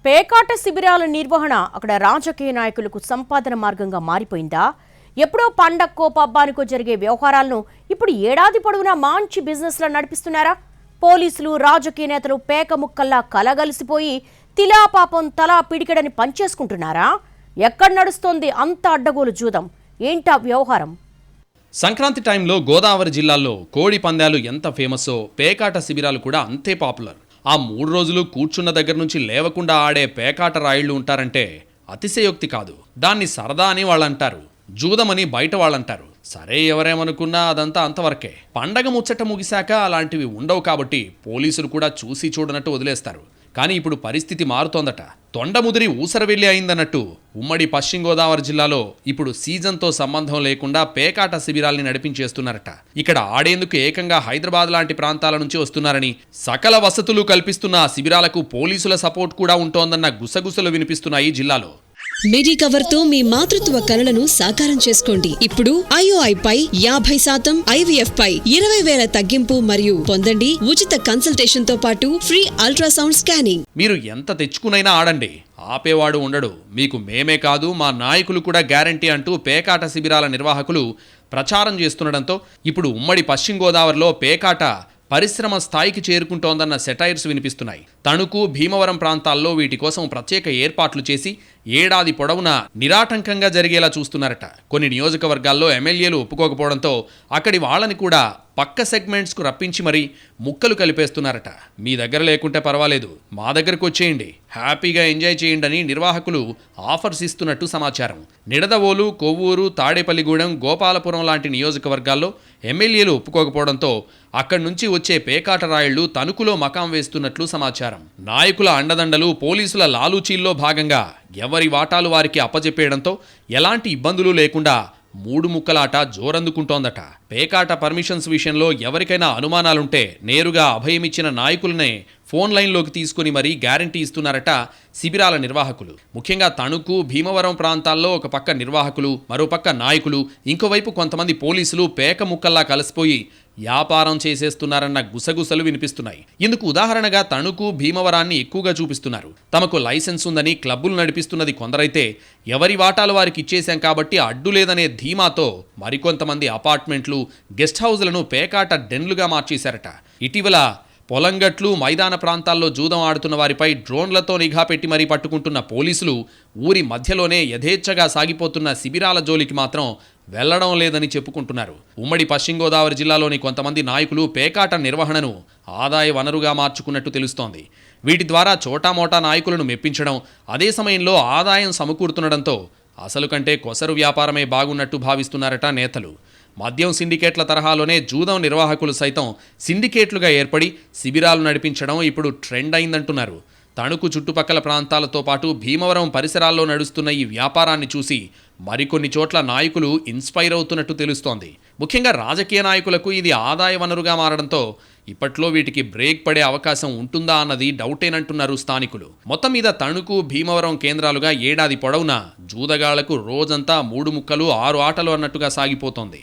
పేకాట శిబిరాల నిర్వహణ అక్కడ రాజకీయ నాయకులకు సంపాదన మార్గంగా మారిపోయిందా? ఎప్పుడో పండక్కో పబ్బానికో జరిగే వ్యవహారాలను ఇప్పుడు ఏడాది పొడవునా మంచి బిజినెస్లా నడిపిస్తున్నారా? పోలీసులు రాజకీయ నేతలు పేక ముక్కల్లా కలగలిసిపోయి తిలా పాపం తలా పిడికెడని పనిచేసుకుంటున్నారా? ఎక్కడ నడుస్తోంది అంత అడ్డగోలు జూదం? ఏంటా వ్యవహారం? సంక్రాంతి టైంలో గోదావరి జిల్లాల్లో కోడి పందాలు ఎంత ఫేమస్సో పేకాట శిబిరాలు కూడా అంతే పాపులర్. ఆ 3 రోజులు కూర్చున్న దగ్గర నుంచి లేవకుండా ఆడే పేకాట రాయిళ్లు ఉంటారంటే అతిశయోక్తి కాదు. దాన్ని సరదా అని వాళ్ళంటారు, జూదమని బయట వాళ్ళంటారు. సరే, ఎవరేమనుకున్నా అదంతా అంతవరకే. పండగ ముచ్చట ముగిశాక అలాంటివి ఉండవు కాబట్టి పోలీసులు కూడా చూసి చూడనట్టు వదిలేస్తారు. కానీ ఇప్పుడు పరిస్థితి మారుతోందట. తొండముదిరి ఊసరవెల్లి అయిందన్నట్టు ఉమ్మడి పశ్చిమ గోదావరి జిల్లాలో ఇప్పుడు సీజన్తో సంబంధం లేకుండా పేకాట శిబిరాల్ని నడిపించేస్తున్నారట. ఇక్కడ ఆడేందుకు ఏకంగా హైదరాబాద్ లాంటి ప్రాంతాల నుంచి వస్తున్నారని, సకల వసతులు కల్పిస్తున్న ఆ శిబిరాలకు పోలీసుల సపోర్ట్ కూడా ఉంటోందన్న గుసగుసలు వినిపిస్తున్నాయి జిల్లాలో. మెడికవర్ తో మీ మాతృత్వ కలలను సాకారం చేసుకోండి. ఇప్పుడు IOI పై 50%, IVF పై 20,000 తగ్గింపు మరియు పొందండి ఉచిత కన్సల్టేషన్ తో పాటు ఫ్రీ అల్ట్రాసౌండ్ స్కానింగ్. మీరు ఎంత తెచ్చుకునైనా ఆడండి, ఆపేవాడు ఉండడు. మీకు మేమే కాదు, మా నాయకులు కూడా గ్యారంటీ అంటూ పేకాట శిబిరాల నిర్వాహకులు ప్రచారం చేస్తుండటంతో ఇప్పుడు ఉమ్మడి పశ్చిమ గోదావరిలో పేకాట పరిశ్రమ స్థాయికి చేరుకుంటోందన్న సెటైర్స్ వినిపిస్తున్నాయి. తణుకు, భీమవరం ప్రాంతాల్లో వీటి కోసం ప్రత్యేక ఏర్పాట్లు చేసి ఏడాది పొడవునా నిరాటంకంగా జరిగేలా చూస్తున్నారట. కొన్ని నియోజకవర్గాల్లో ఎమ్మెల్యేలు ఒప్పుకోకపోవడంతో అక్కడి వాళ్ళని కూడా పక్క సెగ్మెంట్స్కు రప్పించి మరీ ముక్కలు కలిపేస్తున్నారట. మీ దగ్గర లేకుంటే పర్వాలేదు, మా దగ్గరకు వచ్చేయండి, హ్యాపీగా ఎంజాయ్ చేయండి అని నిర్వాహకులు ఆఫర్స్ ఇస్తున్నట్టు సమాచారం. నిడదవోలు, కొవ్వూరు, తాడేపల్లిగూడెం, గోపాలపురం లాంటి నియోజకవర్గాల్లో ఎమ్మెల్యేలు ఒప్పుకోకపోవడంతో అక్కడి నుంచి వచ్చే పేకాట రాయిళ్లు తణుకులో మకాం వేస్తున్నట్లు సమాచారం. నాయకుల అండదండలు, పోలీసుల లాలూచీల్లో భాగంగా ఎవరి వాటాలు వారికి అప్పజెప్పేయడంతో ఎలాంటి ఇబ్బందులు లేకుండా 3 ముక్కలాట జోరందుకుంటోందట. పేకాట పర్మిషన్స్ విషయంలో ఎవరికైనా అనుమానాలుంటే నేరుగా అభయమిచ్చిన నాయకులనే ఫోన్ లైన్లోకి తీసుకుని మరీ గ్యారంటీ ఇస్తున్నారట శిబిరాల నిర్వాహకులు. ముఖ్యంగా తణుకు, భీమవరం ప్రాంతాల్లో ఒక పక్క నిర్వాహకులు, మరోపక్క నాయకులు, ఇంకోవైపు కొంతమంది పోలీసులు పేక ముక్కల్లా కలిసిపోయి వ్యాపారం చేసేస్తున్నారన్న గుసగుసలు వినిపిస్తున్నాయి. ఇందుకు ఉదాహరణగా తణుకు, భీమవరాన్ని ఎక్కువగా చూపిస్తున్నారు. తమకు లైసెన్స్ ఉందని క్లబ్బులు నడిపిస్తున్నది కొందరైతే ఎవరి వాటాలు వారికి ఇచ్చేశాం కాబట్టి అడ్డు లేదనే ధీమాతో మరికొంతమంది అపార్ట్మెంట్లు, గెస్ట్ హౌజ్లను పేకాట డెన్లుగా మార్చేశారట. ఇటీవల పొలంగట్లు, మైదాన ప్రాంతాల్లో జూదం ఆడుతున్న వారిపై డ్రోన్లతో నిఘా పెట్టి మరీ పట్టుకుంటున్న పోలీసులు ఊరి మధ్యలోనే యథేచ్ఛగా సాగిపోతున్న శిబిరాల జోలికి మాత్రం వెళ్లడం లేదని చెప్పుకుంటున్నారు. ఉమ్మడి పశ్చిమ గోదావరి జిల్లాలోని కొంతమంది నాయకులు పేకాట నిర్వహణను ఆదాయ వనరుగా మార్చుకున్నట్టు తెలుస్తోంది. వీటి ద్వారా చోటామోటా నాయకులను మెప్పించడం, అదే సమయంలో ఆదాయం సమకూరుతుండడంతో అసలు కంటే కొసరు వ్యాపారమే బాగున్నట్టు భావిస్తున్నారట నేతలు. మద్యం సిండికేట్ల తరహాలోనే జూదం నిర్వాహకులు సైతం సిండికేట్లుగా ఏర్పడి శిబిరాలు నడిపించడం ఇప్పుడు ట్రెండ్ అయిందంటున్నారు. తణుకు చుట్టుపక్కల ప్రాంతాలతో పాటు భీమవరం పరిసరాల్లో నడుస్తున్న ఈ వ్యాపారాన్ని చూసి మరికొన్ని చోట్ల నాయకులు ఇన్స్పైర్ అవుతున్నట్టు తెలుస్తోంది. ముఖ్యంగా రాజకీయ నాయకులకు ఇది ఆదాయ వనరుగా మారడంతో ఇప్పట్లో వీటికి బ్రేక్ పడే అవకాశం ఉంటుందా అన్నది డౌటేనంటున్నారు స్థానికులు. మొత్తం మీద తణుకు, భీమవరం కేంద్రాలుగా ఏడాది పొడవునా జూదగాళ్లకు రోజంతా 3 ముక్కలు 6 ఆటలు అన్నట్టుగా సాగిపోతోంది.